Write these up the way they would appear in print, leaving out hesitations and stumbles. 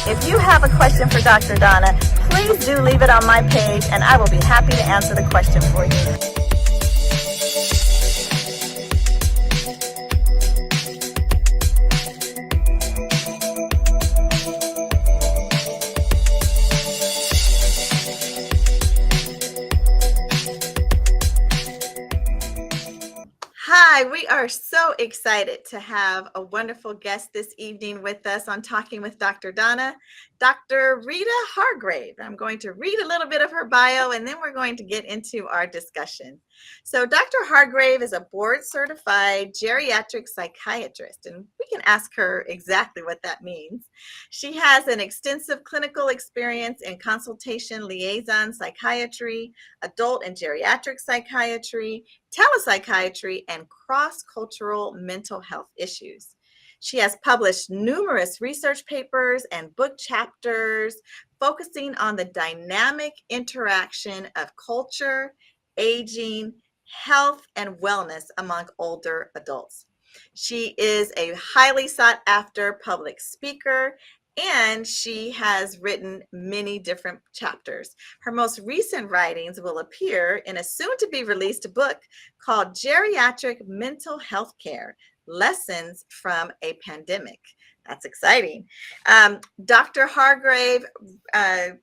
If you have a question for Dr. Donna, please do leave it on my page and I will be happy to answer the question for you. Hi, we are so excited to have a wonderful guest this evening with us on Talking with Dr. Donna, Dr. Rita Hargrave. I'm going to read a little bit of her bio and then we're going to get into our discussion. So Dr. Hargrave is a board-certified geriatric psychiatrist, and we can ask her exactly what that means. She has an extensive clinical experience in consultation liaison psychiatry, adult and geriatric psychiatry, telepsychiatry, and cross-cultural mental health issues. She has published numerous research papers and book chapters focusing on the dynamic interaction of culture, aging, health, and wellness among older adults. She is a highly sought after public speaker, and she has written many different chapters. Her most recent writings will appear in a soon-to-be released book called Geriatric Mental Health Care: Lessons from a Pandemic. That's exciting. Dr. Hargrave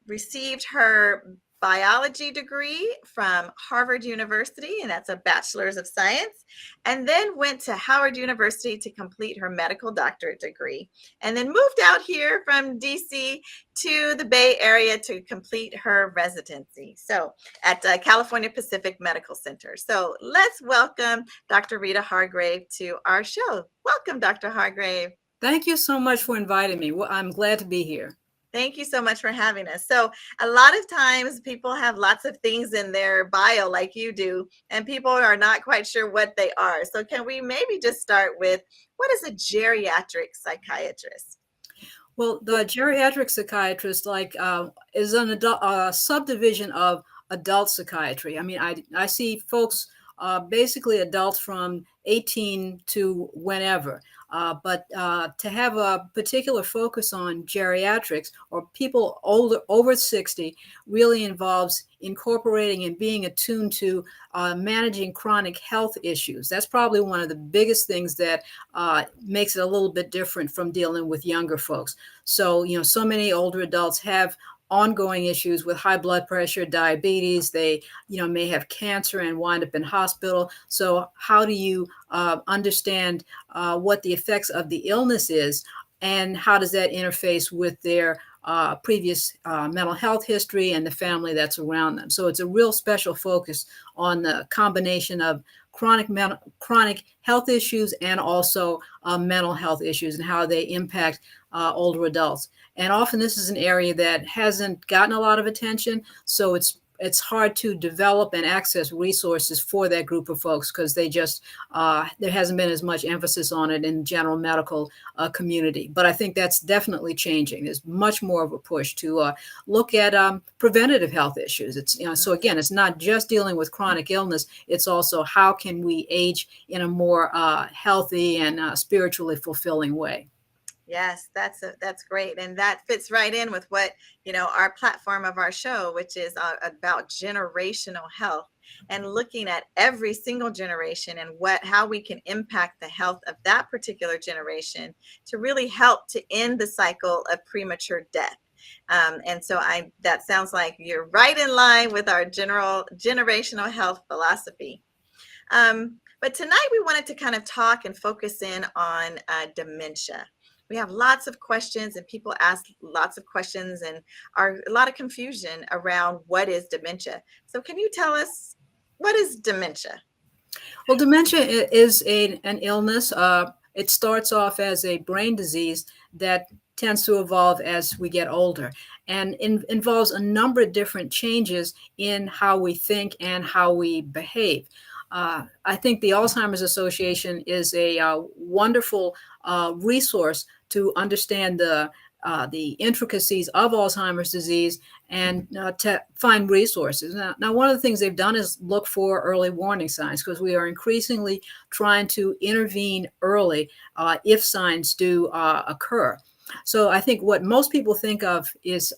received her biology degree from Harvard University, and that's a bachelor's of science, and then went to Howard University to complete her medical doctorate degree, and then moved out here from DC to the Bay Area to complete her residency, so at California Pacific Medical Center. So let's welcome Dr. Rita Hargrave to our show. Welcome, Dr. Hargrave. Thank you so much for inviting me. Well, I'm glad to be here. Thank you so much for having us. So a lot of times people have lots of things in their bio like you do, and people are not quite sure what they are. So can we maybe just start with, what is a geriatric psychiatrist? Well, the geriatric psychiatrist is a subdivision of adult psychiatry. I mean, I see folks, basically adults from 18 to whenever. But to have a particular focus on geriatrics or people over 60 really involves incorporating and being attuned to managing chronic health issues. That's probably one of the biggest things that makes it a little bit different from dealing with younger folks. So, so many older adults have ongoing issues with high blood pressure, diabetes. They, may have cancer and wind up in hospital. So how do you understand what the effects of the illness is, and how does that interface with their previous mental health history and the family that's around them? So it's a real special focus on the combination of chronic health issues and also mental health issues and how they impact older adults. And often this is an area that hasn't gotten a lot of attention, so it's hard to develop and access resources for that group of folks because they just there hasn't been as much emphasis on it in the general medical community. But I think that's definitely changing. There's much more of a push to look at preventative health issues. It's so again, it's not just dealing with chronic illness. It's also how can we age in a more healthy and spiritually fulfilling way. Yes, that's great. And that fits right in with what, our platform of our show, which is about generational health and looking at every single generation and how we can impact the health of that particular generation to really help to end the cycle of premature death. And so that sounds like you're right in line with our general generational health philosophy. But tonight we wanted to kind of talk and focus in on dementia. We have lots of questions and people ask lots of questions and are a lot of confusion around what is dementia. So can you tell us, what is dementia? Well, dementia is an illness. It starts off as a brain disease that tends to evolve as we get older and involves a number of different changes in how we think and how we behave. I think the Alzheimer's Association is a wonderful resource to understand the intricacies of Alzheimer's disease and to find resources. Now, one of the things they've done is look for early warning signs because we are increasingly trying to intervene early if signs do occur. So I think what most people think of is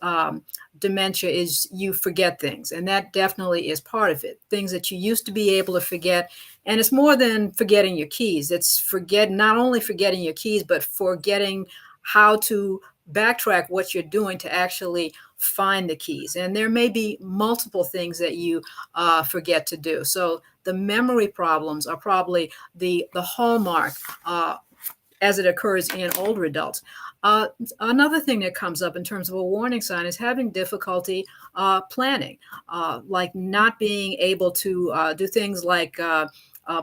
dementia is you forget things, and that definitely is part of it. Things that you used to be able to forget, and it's more than forgetting your keys. It's not only forgetting your keys, but forgetting how to backtrack what you're doing to actually find the keys. And there may be multiple things that you forget to do. So the memory problems are probably the hallmark as it occurs in older adults. Another thing that comes up in terms of a warning sign is having difficulty planning, like not being able to do things like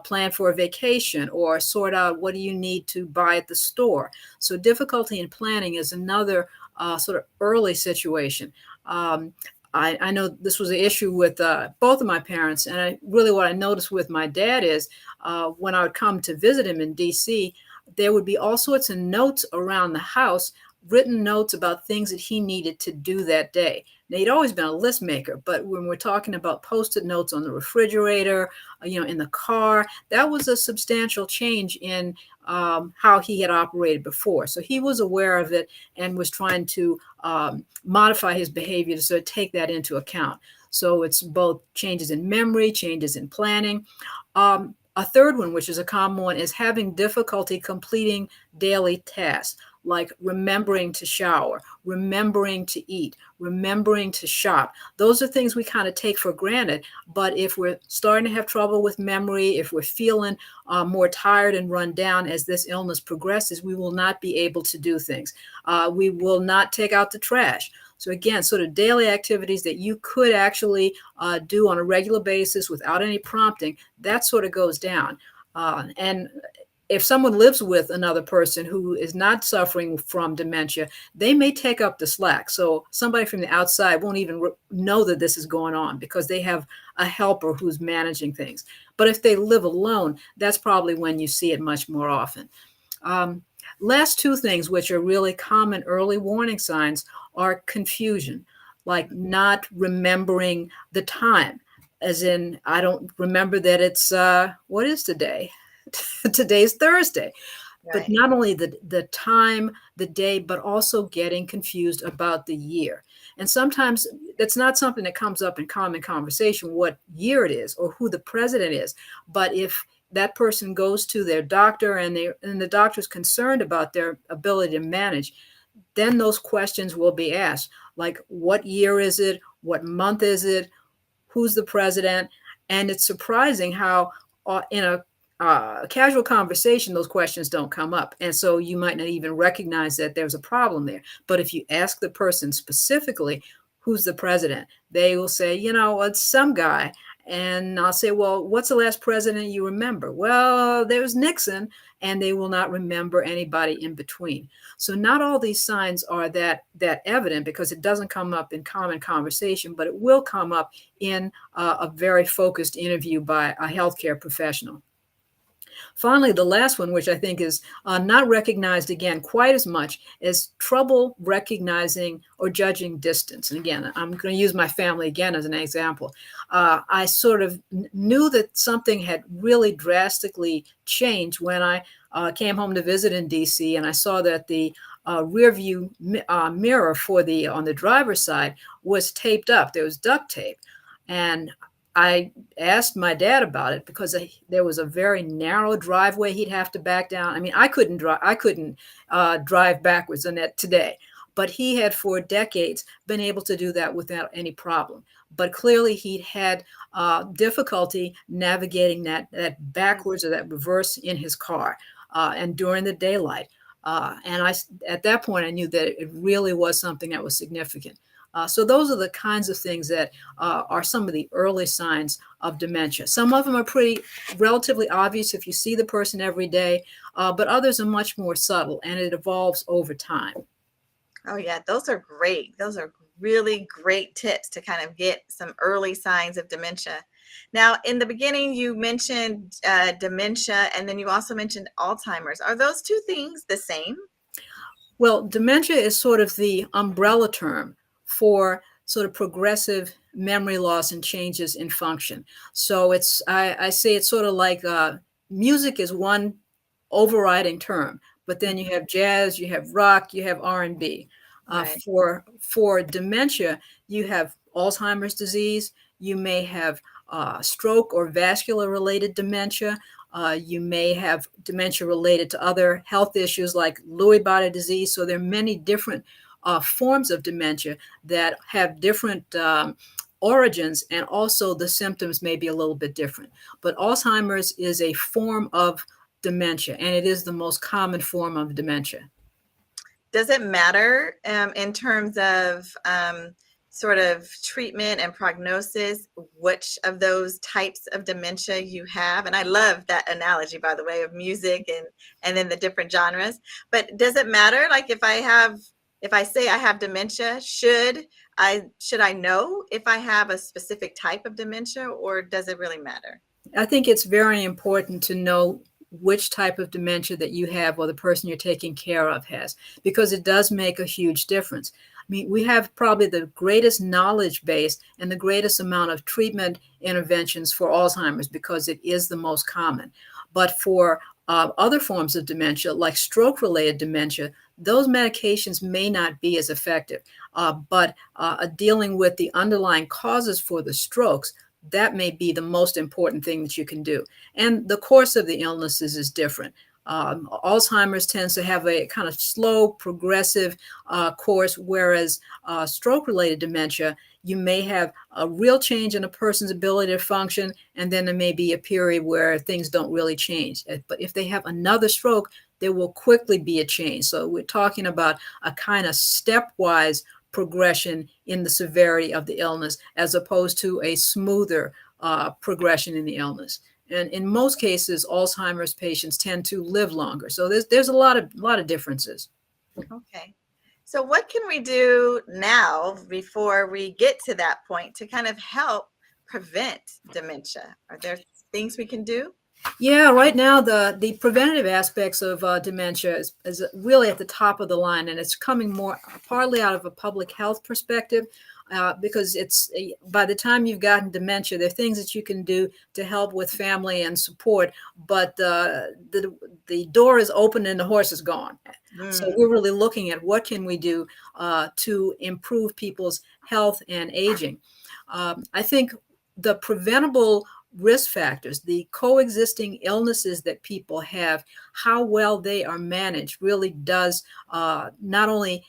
plan for a vacation or sort out what do you need to buy at the store. So difficulty in planning is another sort of early situation. I know this was an issue with both of my parents, and what I noticed with my dad is when I would come to visit him in D.C., there would be all sorts of notes around the house, written notes about things that he needed to do that day. Now, he'd always been a list maker, but when we're talking about Post-it notes on the refrigerator, in the car, that was a substantial change in how he had operated before. So he was aware of it and was trying to modify his behavior to sort of take that into account. So it's both changes in memory, changes in planning. A third one, which is a common one, is having difficulty completing daily tasks, like remembering to shower, remembering to eat, remembering to shop. Those are things we kind of take for granted. But if we're starting to have trouble with memory, if we're feeling more tired and run down as this illness progresses, we will not be able to do things. We will not take out the trash. So again, sort of daily activities that you could actually do on a regular basis without any prompting, that sort of goes down. And if someone lives with another person who is not suffering from dementia, they may take up the slack. So somebody from the outside won't even know that this is going on because they have a helper who's managing things. But if they live alone, that's probably when you see it much more often. Last two things, which are really common early warning signs, are confusion, like not remembering the time, as in, I don't remember that it's, what is today? Today's Thursday. Right. But not only the time, the day, but also getting confused about the year. And sometimes that's not something that comes up in common conversation, what year it is or who the president is. But if that person goes to their doctor and the doctor's concerned about their ability to manage, then those questions will be asked, like what year is it? What month is it? Who's the president? And it's surprising how in a casual conversation, those questions don't come up. And so you might not even recognize that there's a problem there. But if you ask the person specifically, who's the president, they will say, it's some guy. And I'll say, well, what's the last president you remember? Well, there's Nixon, and they will not remember anybody in between. So not all these signs are that evident because it doesn't come up in common conversation, but it will come up in a very focused interview by a healthcare professional. Finally, the last one, which I think is not recognized again quite as much, is trouble recognizing or judging distance. And again, I'm going to use my family again as an example. I sort of knew that something had really drastically changed when I came home to visit in DC, and I saw that the rear view mirror on the driver's side was taped up. There was duct tape. And I asked my dad about it because there was a very narrow driveway he'd have to back down. I mean, I couldn't drive backwards on that today, but he had for decades been able to do that without any problem. But clearly he'd had difficulty navigating that backwards or that reverse in his car and during the daylight. And at that point, I knew that it really was something that was significant. So those are the kinds of things that are some of the early signs of dementia. Some of them are relatively obvious if you see the person every day, but others are much more subtle, and it evolves over time. Oh, yeah, those are great. Those are really great tips to kind of get some early signs of dementia. Now, in the beginning, you mentioned dementia, and then you also mentioned Alzheimer's. Are those two things the same? Well, dementia is sort of the umbrella term for sort of progressive memory loss and changes in function. So I say it's sort of like music is one overriding term, but then you have jazz, you have rock, you have R&B. Right. For dementia, you have Alzheimer's disease, you may have stroke or vascular related dementia. You may have dementia related to other health issues like Lewy body disease. So there are many different forms of dementia that have different origins, and also the symptoms may be a little bit different. But Alzheimer's is a form of dementia, and it is the most common form of dementia. Does it matter in terms of sort of treatment and prognosis, which of those types of dementia you have? And I love that analogy, by the way, of music and then the different genres. But does it matter? Like if I say I have dementia, should I know if I have a specific type of dementia, or does it really matter? I think it's very important to know which type of dementia that you have or the person you're taking care of has, because it does make a huge difference. I mean, we have probably the greatest knowledge base and the greatest amount of treatment interventions for Alzheimer's because it is the most common. But for other forms of dementia, like stroke-related dementia, those medications may not be as effective. But dealing with the underlying causes for the strokes, that may be the most important thing that you can do. And the course of the illnesses is different. Alzheimer's tends to have a kind of slow, progressive course, whereas stroke-related dementia, you may have a real change in a person's ability to function, and then there may be a period where things don't really change. But if they have another stroke, there will quickly be a change. So we're talking about a kind of stepwise progression in the severity of the illness, as opposed to a smoother progression in the illness. And in most cases, Alzheimer's patients tend to live longer. So there's a lot of differences. Okay. So what can we do now before we get to that point to kind of help prevent dementia? Are there things we can do? Yeah, right now the preventative aspects of dementia is really at the top of the line, and it's coming more partly out of a public health perspective, because it's by the time you've gotten dementia, there are things that you can do to help with family and support, but the door is open and the horse is gone. So we're really looking at what can we do to improve people's health and aging. I think the preventable risk factors, the coexisting illnesses that people have, how well they are managed really does not only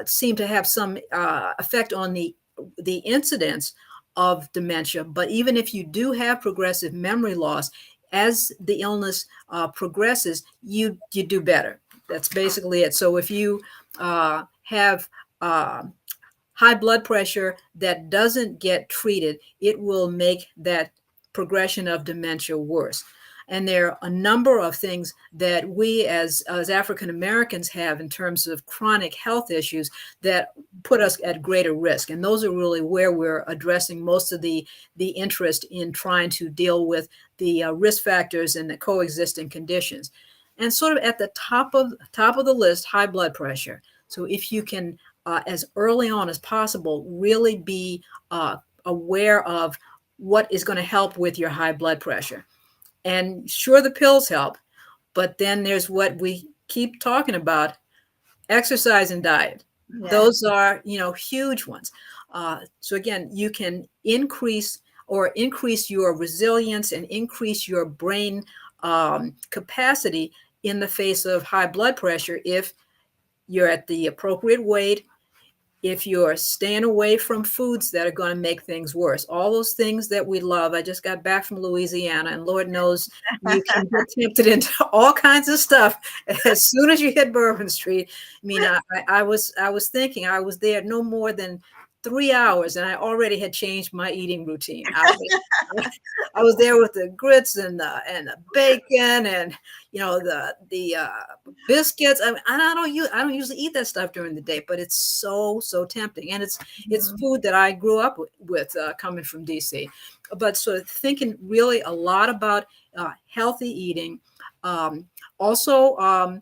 seem to have some effect on the incidence of dementia, but even if you do have progressive memory loss, as the illness progresses, you do better. That's basically it. So if you have high blood pressure that doesn't get treated, it will make that progression of dementia worse. And there are a number of things that we as African Americans have in terms of chronic health issues that put us at greater risk. And those are really where we're addressing most of the interest in trying to deal with the risk factors and the coexisting conditions. And sort of at the top of the list, high blood pressure. So if you can, as early on as possible, really be aware of what is going to help with your high blood pressure. And sure, the pills help, but then there's what we keep talking about, exercise and diet. Yeah. Those are, huge ones. So again, you can increase your resilience and increase your brain capacity in the face of high blood pressure if you're at the appropriate weight, if you're staying away from foods that are going to make things worse. All those things that we love. I just got back from Louisiana, and Lord knows you can get tempted into all kinds of stuff as soon as you hit Bourbon Street. I mean, I was thinking I was there no more than 3 hours, and I already had changed my eating routine. I was there with the grits and the bacon and the biscuits. I mean, I don't usually eat that stuff during the day, but it's so tempting, and it's food that I grew up with coming from DC. But sort of thinking really a lot about healthy eating, also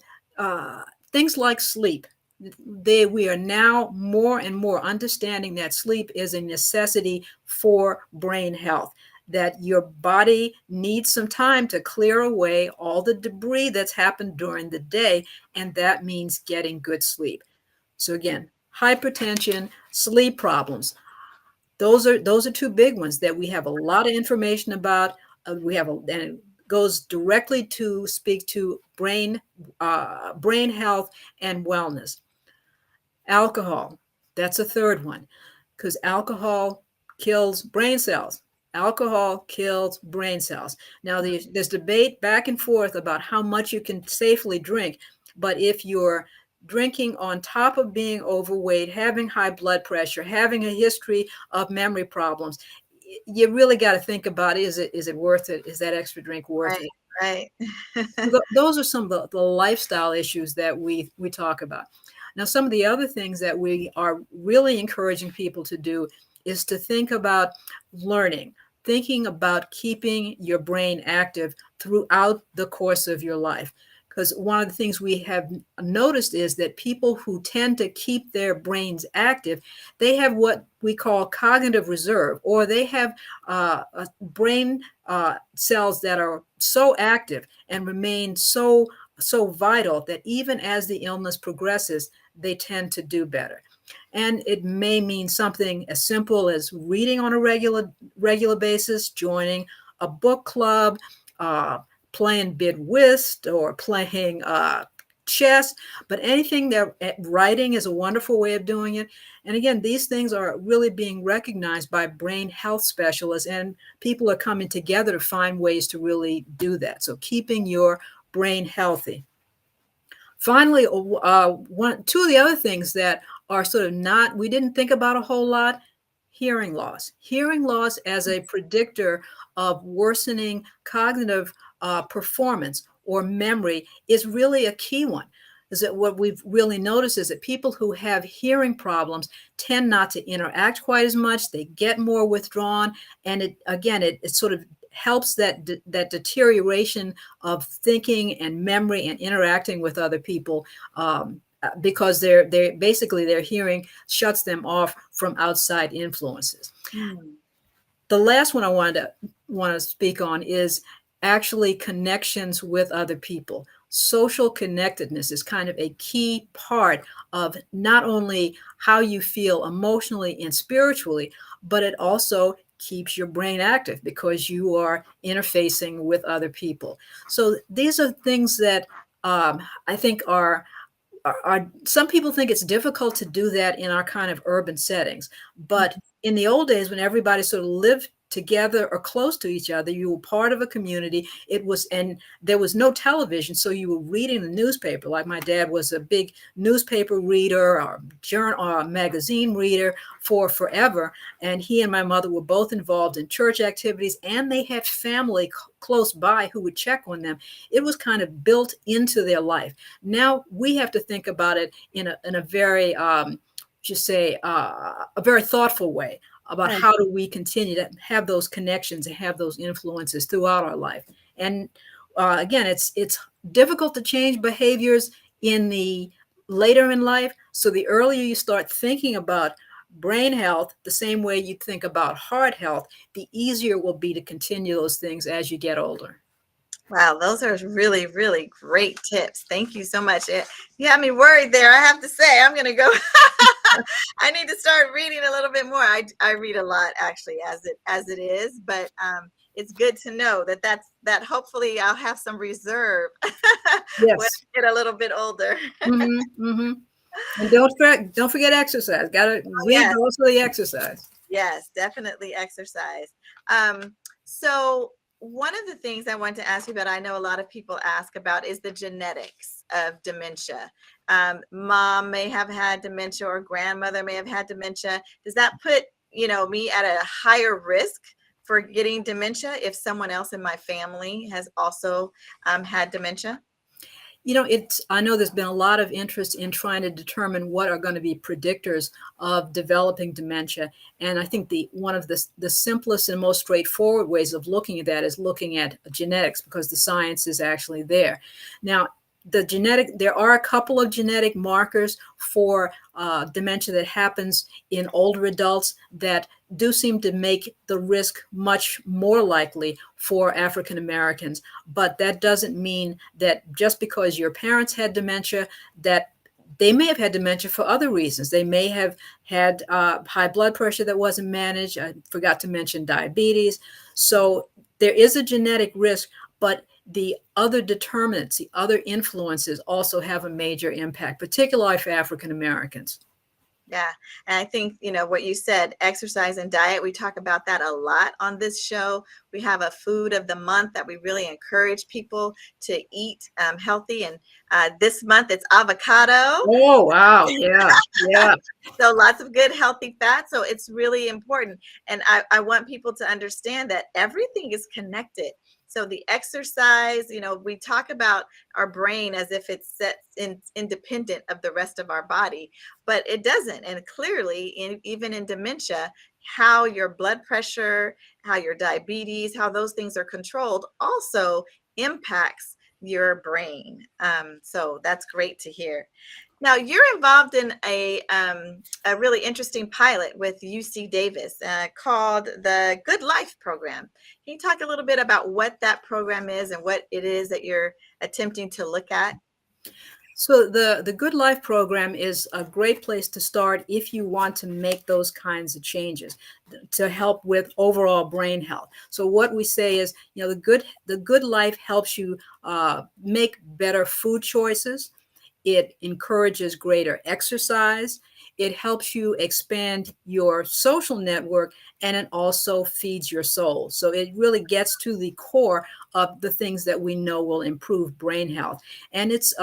things like sleep. We are now more and more understanding that sleep is a necessity for brain health. that your body needs some time to clear away all the debris that's happened during the day, and that means getting good sleep. So again, hypertension, sleep problems. Those are two big ones that we have a lot of information about. And it goes directly to speak to brain health and wellness. Alcohol, that's a third one, because alcohol kills brain cells. Alcohol kills brain cells. Now, there's debate back and forth about how much you can safely drink, but if you're drinking on top of being overweight, having high blood pressure, having a history of memory problems, you really got to think about, is it worth it? Is that extra drink worth it? Right. Those are some of the lifestyle issues that we talk about. Now, some of the other things that we are really encouraging people to do is to think about learning, thinking about keeping your brain active throughout the course of your life. Because one of the things we have noticed is that people who tend to keep their brains active, they have what we call cognitive reserve, or they have brain cells that are so active and remain so vital that even as the illness progresses, they tend to do better. And it may mean something as simple as reading on a regular basis, joining a book club, playing bid whist, or playing chess, but anything that writing is a wonderful way of doing it. And again, these things are really being recognized by brain health specialists, and people are coming together to find ways to really do that. So keeping your brain healthy. Finally, two of the other things that are sort of we didn't think about a whole lot: hearing loss. Hearing loss as a predictor of worsening cognitive performance or memory is really a key one. Is that what we've really noticed is that people who have hearing problems tend not to interact quite as much. They get more withdrawn, and it sort of helps that deterioration of thinking and memory and interacting with other people, because they're basically their hearing shuts them off from outside influences. The last one I want to speak on is actually connections with other people. Social connectedness is kind of a key part of not only how you feel emotionally and spiritually, but it also keeps your brain active because you are interfacing with other people. So these are things that I think are some people think it's difficult to do that in our kind of urban settings. But in the old days, when everybody sort of lived together or close to each other, you were part of a community. And there was no television, so you were reading the newspaper. Like my dad was a big newspaper reader or magazine reader for forever, and he and my mother were both involved in church activities, and they had family close by who would check on them. It was kind of built into their life. Now we have to think about it in a very a very thoughtful way about how do we continue to have those connections and have those influences throughout our life. And again, it's difficult to change behaviors in the later in life. So the earlier you start thinking about brain health, the same way you think about heart health, the easier it will be to continue those things as you get older. Wow, those are really, really great tips. Thank you so much. You had me worried there. I have to say, I'm going to go. I need to start reading a little bit more. I read a lot actually as it is, but it's good to know that hopefully I'll have some reserve when I get a little bit older. And don't forget exercise. Got to read, but also the exercise. Yes, definitely exercise. So one of the things I want to ask you about, I know a lot of people ask about, is the genetics of dementia. Mom may have had dementia, or grandmother may have had dementia. Does that put, me at a higher risk for getting dementia if someone else in my family has also had dementia? I know there's been a lot of interest in trying to determine what are going to be predictors of developing dementia. And I think one of the simplest and most straightforward ways of looking at that is looking at genetics, because the science is actually there. Now, there are a couple of genetic markers for dementia that happens in older adults that do seem to make the risk much more likely for African Americans. But that doesn't mean that just because your parents had dementia, that they may have had dementia for other reasons. They may have had high blood pressure that wasn't managed. I forgot to mention diabetes. So there is a genetic risk, but the other determinants, the other influences also have a major impact, particularly for African Americans. Yeah. And I think, what you said, exercise and diet, we talk about that a lot on this show. We have a food of the month that we really encourage people to eat healthy. And this month it's avocado. Oh, wow. Yeah. Yeah. So lots of good, healthy fat. So it's really important. And I want people to understand that everything is connected. So the exercise, we talk about our brain as if it's independent of the rest of our body, but it doesn't. And clearly, even in dementia, how your blood pressure, how your diabetes, how those things are controlled also impacts your brain. So that's great to hear. Now, you're involved in a really interesting pilot with UC Davis called the Good Life Program. Can you talk a little bit about what that program is and what it is that you're attempting to look at? So the Good Life program is a great place to start if you want to make those kinds of changes to help with overall brain health. So what we say is, the Good Life helps you make better food choices. It encourages greater exercise. It helps you expand your social network, and it also feeds your soul. So it really gets to the core of the things that we know will improve brain health. And it's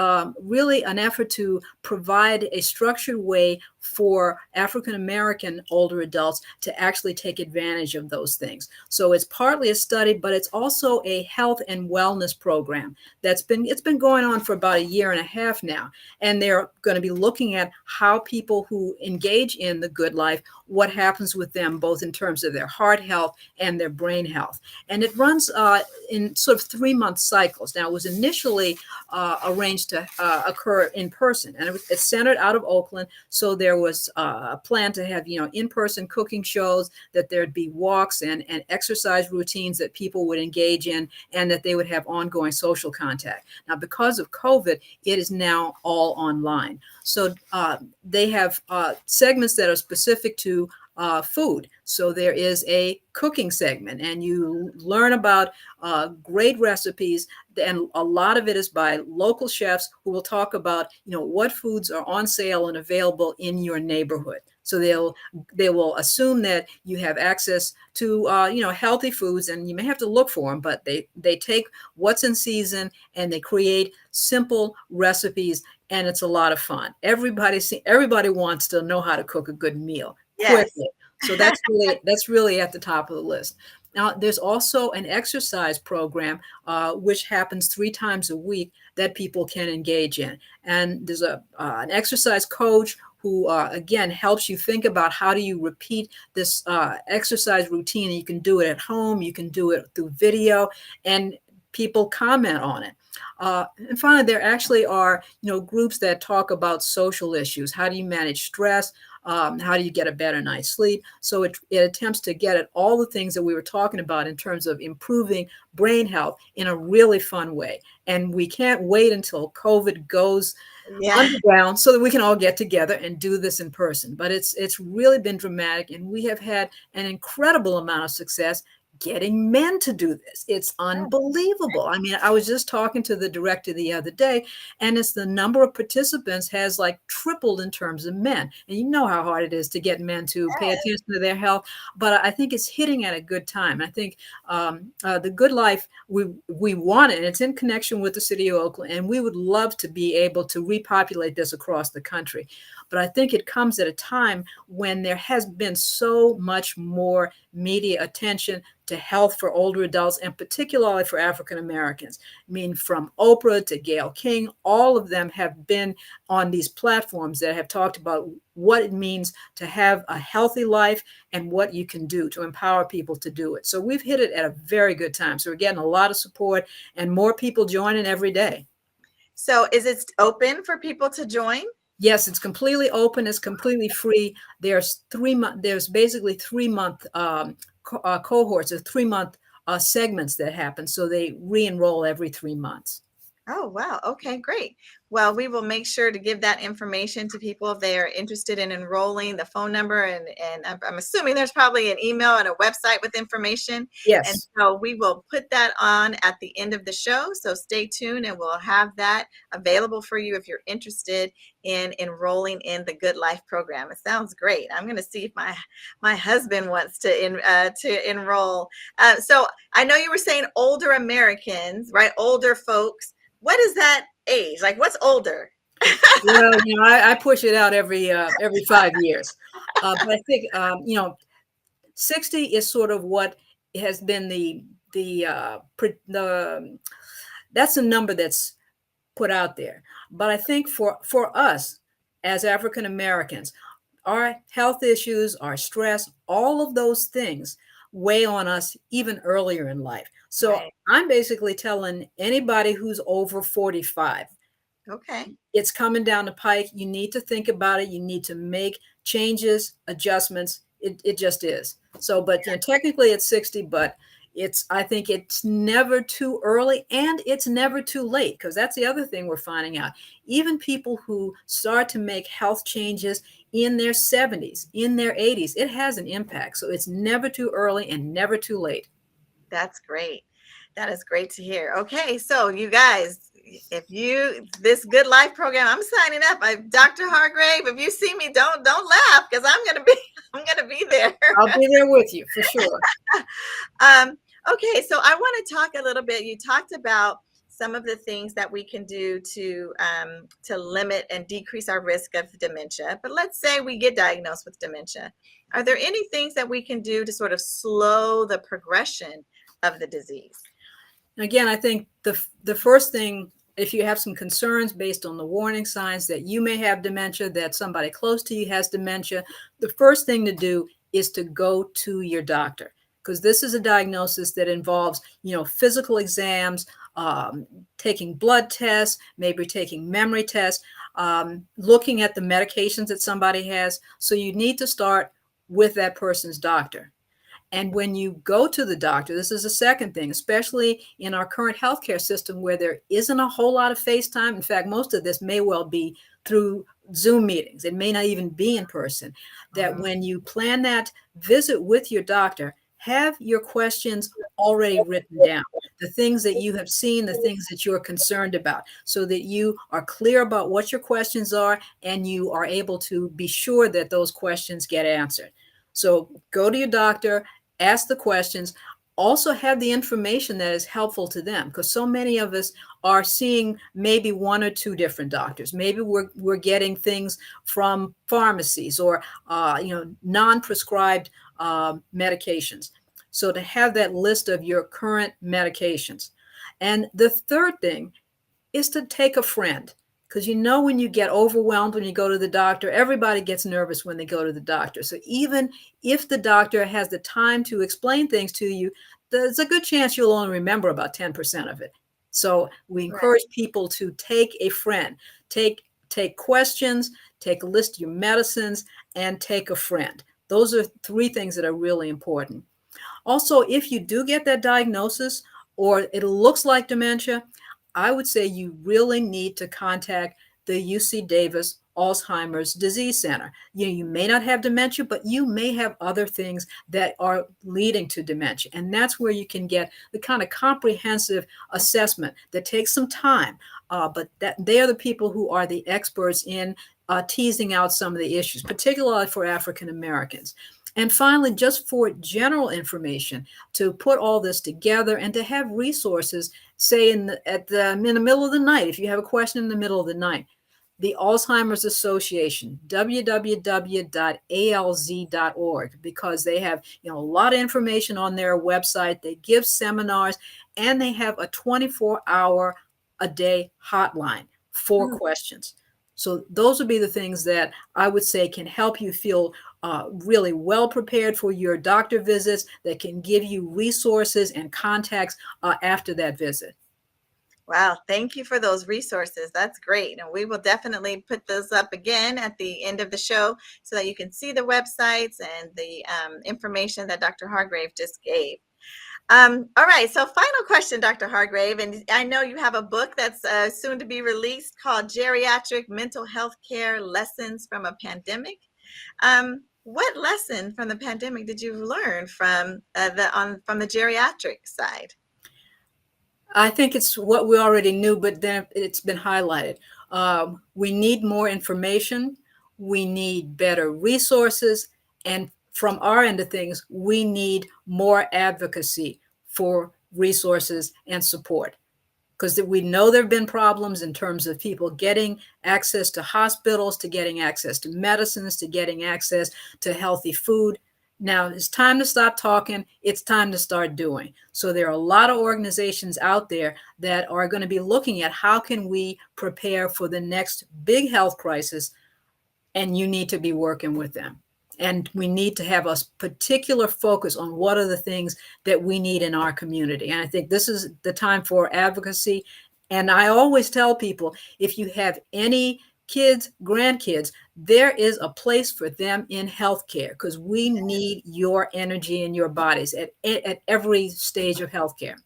really an effort to provide a structured way for African American older adults to actually take advantage of those things. So it's partly a study, but it's also a health and wellness program it's been going on for about a year and a half now. And they're going to be looking at how people who engage in the Good Life, what happens with them, both in terms of their heart health and their brain health. And it runs in sort of 3-month cycles. Now, it was initially arranged to occur in person, and it's centered out of Oakland. So there was a plan to have, in-person cooking shows, that there'd be walks and exercise routines that people would engage in, and that they would have ongoing social contact. Now, because of COVID, it is now all online. So they have segments that are specific to food. So there is a cooking segment, and you learn about great recipes, and a lot of it is by local chefs who will talk about, what foods are on sale and available in your neighborhood. So they will assume that you have access to healthy foods, and you may have to look for them, but they take what's in season and they create simple recipes, and it's a lot of fun. Everybody wants to know how to cook a good meal quickly. Yes. So that's really at the top of the list. Now, there's also an exercise program, which happens 3 times a week, that people can engage in. And there's an exercise coach who, again, helps you think about how do you repeat this exercise routine. And you can do it at home. You can do it through video, and people comment on it. And finally, there actually are, groups that talk about social issues. How do you manage stress? How do you get a better night's sleep? So it attempts to get at all the things that we were talking about in terms of improving brain health in a really fun way. And we can't wait until COVID goes underground so that we can all get together and do this in person. But it's really been dramatic, and we have had an incredible amount of success getting men to do this. It's unbelievable. I mean, I was just talking to the director the other day, and it's the number of participants has tripled in terms of men. And you know how hard it is to get men to pay attention to their health. But I think it's hitting at a good time. I think the Good Life, we want it, and it's in connection with the city of Oakland, and we would love to be able to repopulate this across the country. But I think it comes at a time when there has been so much more media attention to health for older adults, and particularly for African Americans. I mean, from Oprah to Gayle King, all of them have been on these platforms that have talked about what it means to have a healthy life and what you can do to empower people to do it. So we've hit it at a very good time. So we're getting a lot of support and more people joining every day. So is it open for people to join? Yes, it's completely open. It's completely free. There's 3 month. There's basically 3 month cohorts or 3 month segments that happen. So they re-enroll every 3 months. Oh, wow. Okay, great. Well, we will make sure to give that information to people if they are interested in enrolling, the phone number, and I'm assuming there's probably an email and a website with information. And Yes. so we will put that on at the end of the show. So stay tuned and we'll have that available for you if you're interested in enrolling in the Good Life program. It sounds great. I'm going to see if my husband wants to enroll. So I know you were saying older Americans, right? Older folks. What is that age? Like, what's older? Well, I push it out every 5 years, but I think 60 is sort of what has been the that's a number that's put out there. But I think for us as African Americans, our health issues, our stress, all of those things weigh on us even earlier in life. So Right. I'm basically telling anybody who's over 45, Okay. it's coming down the pike. You need to think about it. You need to make changes, adjustments. It just is. So, but technically it's 60, but I think it's never too early and it's never too late, because that's the other thing we're finding out. Even people who start to make health changes in their 70s, in their 80s, it has an impact. So it's never too early and never too late. That's great. That is great to hear. Okay, so you guys, this Good Life program, I'm signing up. Dr. Hargrave, if you see me, don't laugh, because I'm gonna be there. I'll be there with you for sure. Okay, so I want to talk a little bit. You talked about some of the things that we can do to limit and decrease our risk of dementia. But let's say we get diagnosed with dementia. Are there any things that we can do to sort of slow the progression of the disease? Again, I think the first thing, if you have some concerns based on the warning signs that you may have dementia, that somebody close to you has dementia, the first thing to do is to go to your doctor, because this is a diagnosis that involves, physical exams, taking blood tests, maybe taking memory tests, looking at the medications that somebody has. So you need to start with that person's doctor. And when you go to the doctor, this is the second thing, especially in our current healthcare system where there isn't a whole lot of FaceTime. In fact, most of this may well be through Zoom meetings. It may not even be in person. That when you plan that visit with your doctor, have your questions already written down, the things that you have seen, the things that you're concerned about, so that you are clear about what your questions are and you are able to be sure that those questions get answered. So go to your doctor, ask the questions, also have the information that is helpful to them, because so many of us are seeing maybe one or two different doctors. Maybe we're getting things from pharmacies or non-prescribed medications. So to have that list of your current medications. And the third thing is to take a friend. Because when you get overwhelmed when you go to the doctor, everybody gets nervous when they go to the doctor. So even if the doctor has the time to explain things to you, there's a good chance you'll only remember about 10% of it. So we encourage people to take a friend, take questions, take a list of your medicines, and take a friend. Those are three things that are really important. Also, if you do get that diagnosis or it looks like dementia, I would say you really need to contact the UC Davis Alzheimer's Disease Center. You may not have dementia, but you may have other things that are leading to dementia. And that's where you can get the kind of comprehensive assessment that takes some time. But they are the people who are the experts in teasing out some of the issues, particularly for African Americans. And finally, just for general information, to put all this together and to have resources, say in the middle of the night, if you have a question in the middle of the night, the Alzheimer's Association, www.alz.org, because they have a lot of information on their website. They give seminars, and they have a 24-hour-a-day hotline for questions. So those would be the things that I would say can help you feel really well prepared for your doctor visits, that can give you resources and contacts after that visit. Wow, thank you for those resources. That's great. And we will definitely put those up again at the end of the show so that you can see the websites and the information that Dr. Hargrave just gave. All right, so final question, Dr. Hargrave, and I know you have a book that's soon to be released called Geriatric Mental Health Care Lessons from a Pandemic. What lesson from the pandemic did you learn from the geriatric side? I think it's what we already knew, but then it's been highlighted. We need more information. We need better resources. And from our end of things, we need more advocacy for resources and support. Because we know there have been problems in terms of people getting access to hospitals, to getting access to medicines, to getting access to healthy food. Now it's time to stop talking. It's time to start doing. So there are a lot of organizations out there that are going to be looking at how can we prepare for the next big health crisis, and you need to be working with them. And we need to have a particular focus on what are the things that we need in our community. And I think this is the time for advocacy. And I always tell people, if you have any kids, grandkids, there is a place for them in healthcare, because we need your energy in your bodies at every stage of healthcare.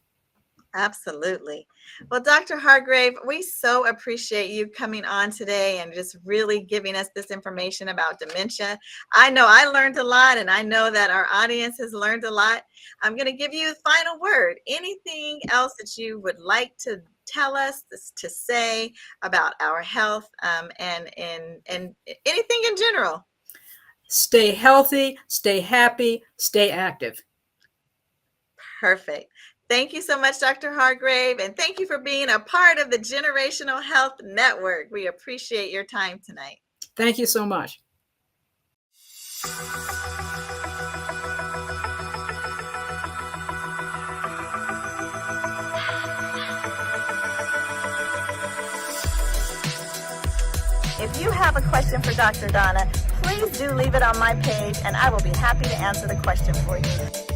Absolutely. Well, Dr. Hargrave, we so appreciate you coming on today and just really giving us this information about dementia. I know I learned a lot, and I know that our audience has learned a lot. I'm going to give you the final word. Anything else that you would like to tell us, to say about our health, and anything in general? Stay healthy, stay happy, stay active. Perfect. Thank you so much, Dr. Hargrave, and thank you for being a part of the Generational Health Network. We appreciate your time tonight. Thank you so much. If you have a question for Dr. Donna, please do leave it on my page, and I will be happy to answer the question for you.